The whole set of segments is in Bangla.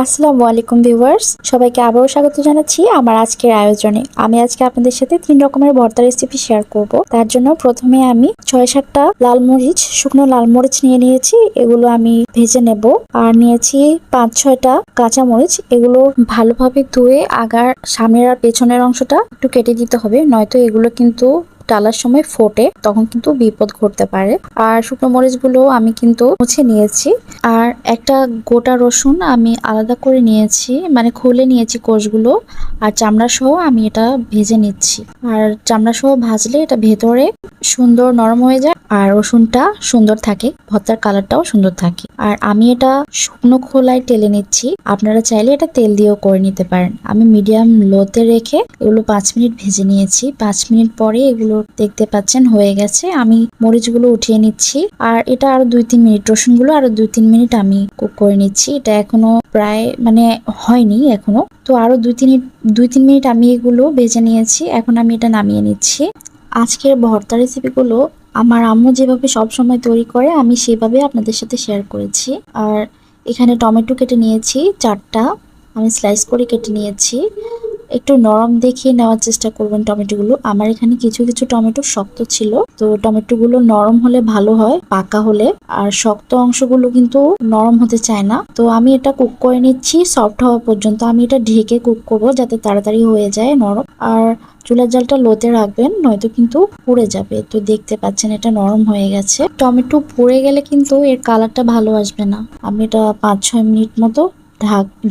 আসসালামু আলাইকুম ভিউয়ার্স, সবাইকে আবারও স্বাগত জানাচ্ছি আমার আজকের আয়োজনে। আমি আজকে আপনাদের সাথে 3 রকমের ভর্তা রেসিপি শেয়ার করব। তার জন্য প্রথমে আমি 6-7টা লাল মরিচ, শুকনো লাল মরিচ নিয়েছি। এগুলো আমি ভেজে নেব। আর নিয়েছি 5-6টা কাঁচা মরিচ। এগুলো ভালোভাবে ধুয়ে আগার সামনের আর পেছনের অংশটা একটু কেটে দিতে হবে, নয়তো এগুলো কিন্তু ডালার সময় ফোটে, তখন কিন্তু বিপদ ঘটতে পারে। আর শুকনো মরিচগুলো আমি কিন্তু মুছে নিয়েছি। আর একটা গোটা রসুন আমি আলাদা করে নিয়েছি, মানে খুলে নিয়েছি কোষগুলো। আর চামড়া সহ আমি এটা ভেজে নিচ্ছি। আর চামড়া সহ ভাজলে এটা ভেতরে সুন্দর নরম হয়ে যায় আর রসুনটা সুন্দর থাকে, ভর্তার কালারটাও সুন্দর থাকে। আর আমি এটা শুকনো খোলায় টেলে নিচ্ছি, আপনারা চাইলে এটা তেল দিয়েও করে নিতে পারেন। আমি মিডিয়াম লোতে রেখে এগুলো 5 মিনিট ভেজে নিয়েছি। 5 মিনিট পরে এগুলো দেখতে পাচ্ছেন হয়ে গেছে। আমি মরিচগুলো উঠিয়ে নিচ্ছি। আর এটা আরো 2-3 মিনিট, রসুনগুলো আরো 2-3 মিনিট আমি কুক করে নিচ্ছি। এটা এখনো প্রায় হয়নি এখনো, তো আরো 2-3 মিনিট আমি এগুলো ভেজে নিয়েছি। এখন আমি এটা নামিয়ে নিচ্ছি। আজকের ভর্তা রেসিপিগুলো আমার আম্মু যেভাবে সবসময় তৈরি করে আমি সেভাবে আপনাদের সাথে শেয়ার করেছি। আর এখানে টমেটো কেটে নিয়েছি 4টা, আমি স্লাইস করে কেটে নিয়েছি। একটু নরম দেখিয়ে নেওয়ার চেষ্টা করবেন টমেটোগুলো। আমার এখানে কিছু কিছু টমেটো শক্ত ছিল, তো টমেটোগুলো নরম হলে ভালো হয় পাকা হলে। আর শক্ত অংশগুলো কিন্তু নরম হতে চায় না, তো আমি এটা কুক করে নিচ্ছি সফট হওয়া পর্যন্ত। আমি এটা ঢেকে কুক করবো যাতে তাড়াতাড়ি হয়ে যায় নরম। আর চুলার জালটা লোতে রাখবেন, নয়তো কিন্তু পুড়ে যাবে। তো দেখতে পাচ্ছেন এটা নরম হয়ে গেছে। টমেটো পুড়ে গেলে কিন্তু এর কালারটা ভালো আসবে না। আমি এটা 5-6 মিনিট মতো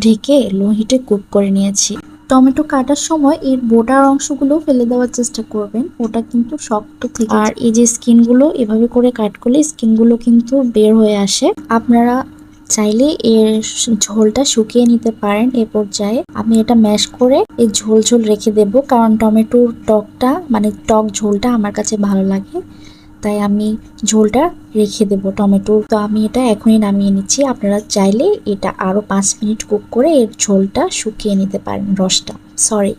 ঢেকে লো হিটে কুক করে নিয়েছি। টমেটো কাটার সময় এর বোটার অংশগুলো ফেলে দেওয়ার চেষ্টা করবেন, ওটা কিন্তু শক্ত থেকে। আর এই যে স্কিনগুলো এভাবে করে কাট করলে স্কিনগুলো কিন্তু বের হয়ে আসে। আপনারা চাইলে এর ঝোলটা শুকিয়ে নিতে পারেন। এ পর্যায়ে আমি এটা ম্যাশ করে এই ঝোল ঝোল রেখে দেব, কারণ টমেটোর টকটা টক ঝোলটা আমার কাছে ভালো লাগে, তাই আমি ঝোলটা রেখে দেব টমেটো। তো আমি এটা এখনই নামিয়ে নিচ্ছি। আপনারা চাইলে এটা আরো 5 মিনিট কুক করে এর ঝোলটা শুকিয়ে নিতে পারেন, রসটা সরি।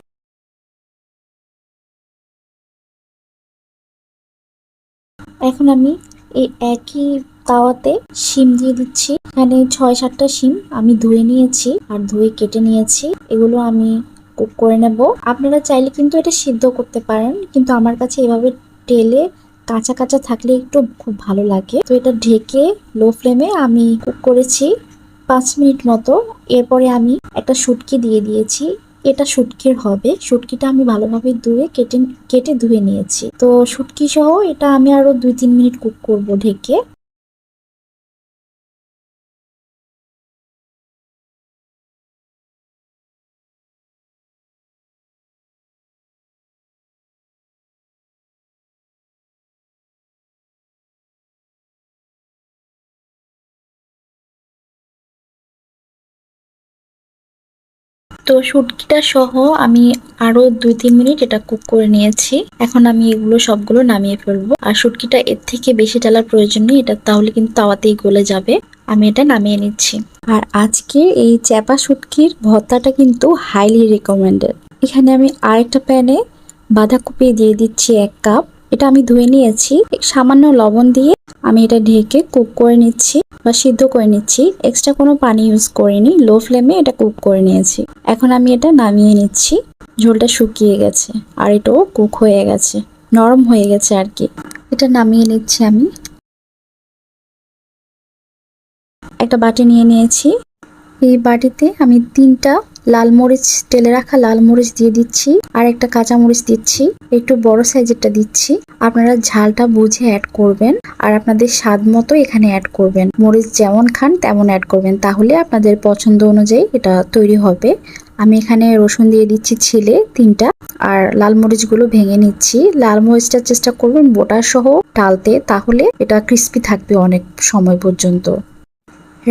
এখন আমি এই একই তাওয়াতে শিম দিয়ে দিচ্ছি। এখানে 6-7টা শিম আমি ধুয়ে নিয়েছি আর ধুয়ে কেটে নিয়েছি। এগুলো আমি কুক করে নেব। আপনারা চাইলে কিন্তু এটা সিদ্ধ করতে পারেন, কিন্তু আমার কাছে এভাবে টেলে কাঁচা কাঁচা থাকলে একটু খুব ভালো লাগে। তো এটা ঢেকে লো ফ্লেমে আমি কুক করেছি 5 মিনিট মতো। এরপরে আমি একটা শুটকি দিয়ে দিয়েছি। এটা শুটকির হবে, শুটকিটা আমি ভালোভাবে ধুয়ে কেটে কেটে ধুয়ে নিয়েছি। তো শুটকি সহ এটা আমি আরো 2-3 মিনিট কুক করব ঢেকে। তো শুটকিটা সহ আমি আরো 2-3 মিনিট এটা কুক করে নিয়েছি। এখন আমি এগুলো সবগুলো নামিয়ে ফেলবো। আর শুটকিটা এর থেকে বেশি জ্বালার প্রয়োজন নেই, এটা তাহলে কিন্তু তাওয়াতেই গলে যাবে। আমি এটা নামিয়ে নিচ্ছি। আর আজকে এই চ্যাপা শুটকির ভর্তাটা কিন্তু হাইলি রিকমেন্ডেড। এখানে আমি আরেকটা প্যানে বাঁধাকপি দিয়ে দিচ্ছি 1 কাপ। এটা আমি ধুয়ে নিয়েছি। সামান্য লবণ দিয়ে আমি এটা ঢেকে কুক করে নিচ্ছি বা সিদ্ধ করে নিচ্ছি। এক্সট্রা কোনো পানি ইউজ করিনি, লো ফ্লেমে এটা কুক করে নিয়েছি। এখন আমি এটা নামিয়ে নিচ্ছি। ঝোলটা শুকিয়ে গেছে আর এটাও কুক হয়ে গেছে, নরম হয়ে গেছে আর কি। এটা নামিয়ে নিচ্ছি। আমি একটা বাটি নিয়ে নিয়েছি। এই বাটিতে আমি 3টা লাল মরিচ, তেলে রাখা লাল মরিচ দিয়ে দিচ্ছি। আর একটা কাঁচা মরিচ দিচ্ছি, একটু বড় সাইজেরটা দিচ্ছি। আপনারা ঝালটা বুঝে অ্যাড করবেন আর আপনাদের স্বাদ মতো এখানে অ্যাড করবেন। মরিচ যেমন খান তেমন অ্যাড করবেন, তাহলে আপনাদের পছন্দ অনুযায়ী এটা তৈরি হবে। আমি এখানে রসুন দিয়ে দিচ্ছি ছিলে 3টা। আর লাল মরিচগুলো ভেঙে নিচ্ছি। লাল মরিচটা চেষ্টা করবেন বোটা সহ ডালতে, তাহলে এটা ক্রিস্পি থাকবে অনেক সময় পর্যন্ত।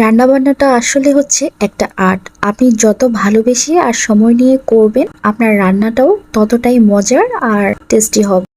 রান্নাবান্নাটা আসলে হচ্ছে একটা আর্ট। আপনি যত ভালোবেসে আর সময় নিয়ে করবেন, আপনার রান্নাটাও ততটাই মজার আর টেস্টি হবে।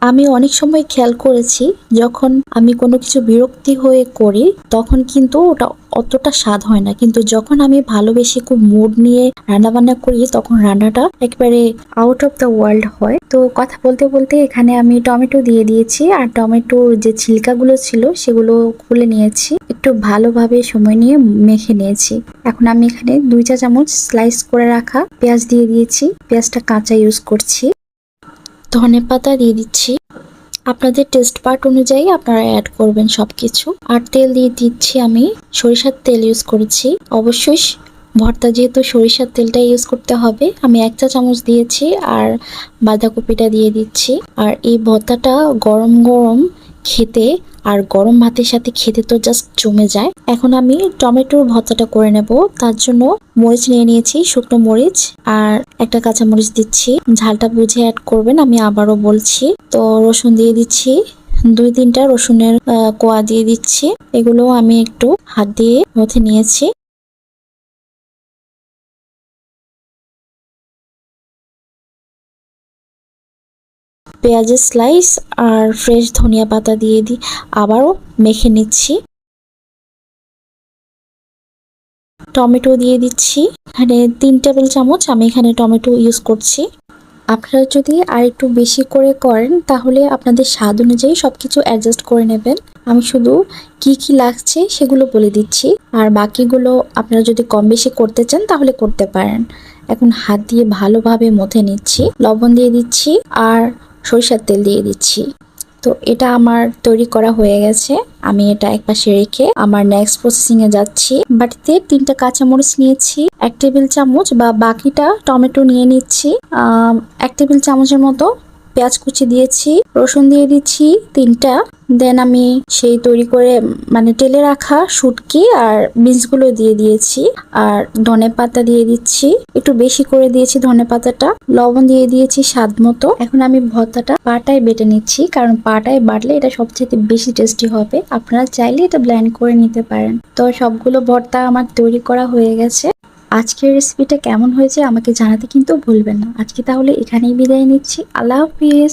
আমি অনেক সময় খেয়াল করেছি যখন আমি কোনো কিছু বিরক্তি হয়ে করি তখন কিন্তু ওটা অতটা স্বাদ হয় না, কিন্তু যখন আমি ভালোবেসে খুব মুড নিয়ে রান্না বান্না করি তখন রান্নাটা একেবারে আউট অফ দ্য ওয়ার্ল্ড হয়। তো কথা বলতে বলতে এখানে আমি টমেটো দিয়ে দিয়েছি, আর টমেটোর যে ছিলকাগুলো ছিল সেগুলো খুলে নিয়েছি, একটু ভালোভাবে সময় নিয়ে মেখে নিয়েছি। এখন আমি এখানে 2 চা চামচ স্লাইস করে রাখা পেঁয়াজ দিয়ে দিয়েছি, পেঁয়াজটা কাঁচা ইউজ করছি। ধনেপাতা দিয়ে দিচ্ছি, আপনাদের টেস্ট পার্ট অনুযায়ী আপনারা অ্যাড করবেন সবকিছু। আর তেল দিয়ে দিচ্ছি, আমি সরিষার তেল ইউজ করেছি। অবশ্যই ভর্তা যেহেতু সরিষার তেলটা ইউজ করতে হবে। আমি 1 চা চামচ দিয়েছি, আর বাঁধাকপিটা দিয়ে দিচ্ছি। আর এই ভর্তাটা গরম গরম খেতে আর গরম ভাতের সাথে খেতে তো জাস্ট জমে যায়। এখন আমি টমেটোর ভর্তাটা করে নেব। তার জন্য মরিচ নিয়ে নিয়েছি, শুকনো মরিচ, আর একটা কাঁচা মরিচ দিচ্ছি। ঝালটা বুঝে অ্যাড করবেন, আমি আবারও বলছি। তো রসুন দিয়ে দিচ্ছি, 2-3টা রসুনের কোয়া দিয়ে দিচ্ছি। এগুলো আমি একটু হাত দিয়ে মথে নিয়েছি। পেঁয়াজের স্লাইস আর ফ্রেশ ধনিয়া পাতা দিয়ে আবারও মেখে নিচ্ছি। টমেটো দিয়ে দিচ্ছি, এখানে 3 টেবিল চামচ আমি এখানে টমেটো ইউজ করছি। আপনারা যদি আর একটু বেশি করে করেন তাহলে আপনাদের স্বাদ অনুযায়ী সবকিছু অ্যাডজাস্ট করে নেবেন। আমি শুধু কি কি লাগছে সেগুলো বলে দিচ্ছি, আর বাকিগুলো আপনারা যদি কম বেশি করতে চান তাহলে করতে পারেন। এখন হাত দিয়ে ভালোভাবে মথে নিচ্ছি, লবণ দিয়ে দিচ্ছি, আর সরিষার তেল দিয়ে দিচ্ছি। তো এটা আমার তৈরি করা হয়ে গেছে। আমি এটা একপাশে রেখে আমার নেক্সট প্রসেসিং এ যাচ্ছি। বাটিতে 3টা কাঁচামরিচ নিয়েছি, 1 টেবিল চামচ বা বাকিটা টমেটো নিয়ে নিচ্ছি, 1 টেবিল চামচের মতো পেঁয়াজ কুচি দিয়েছি, রসুন দিয়ে দিচ্ছি 3টা। দেন আমি সেই তৈরি করে মানে তেলে রাখা শুটকি আর বিনসগুলো দিয়ে দিয়েছি, আর ধনে পাতা দিয়ে দিচ্ছি, একটু বেশি করে দিয়েছি ধনে পাতাটা, লবণ দিয়ে দিয়েছি স্বাদ মতো। এখন আমি ভর্তাটা পাটায় বেটে নিচ্ছি, কারণ পাটায় বাটলে এটা সবচেয়ে বেশি টেস্টি হবে। আপনারা চাইলে এটা ব্লেন্ড করে নিতে পারেন। তো সবগুলো ভর্তা আমার তৈরি করা হয়ে গেছে। আজকের রেসিপিটা কেমন হয়েছে আমাকে জানাতে কিন্তু ভুলবেন না। আজকে তাহলে এখানেই বিদায় নিচ্ছি। আল্লাহ হাফিজ।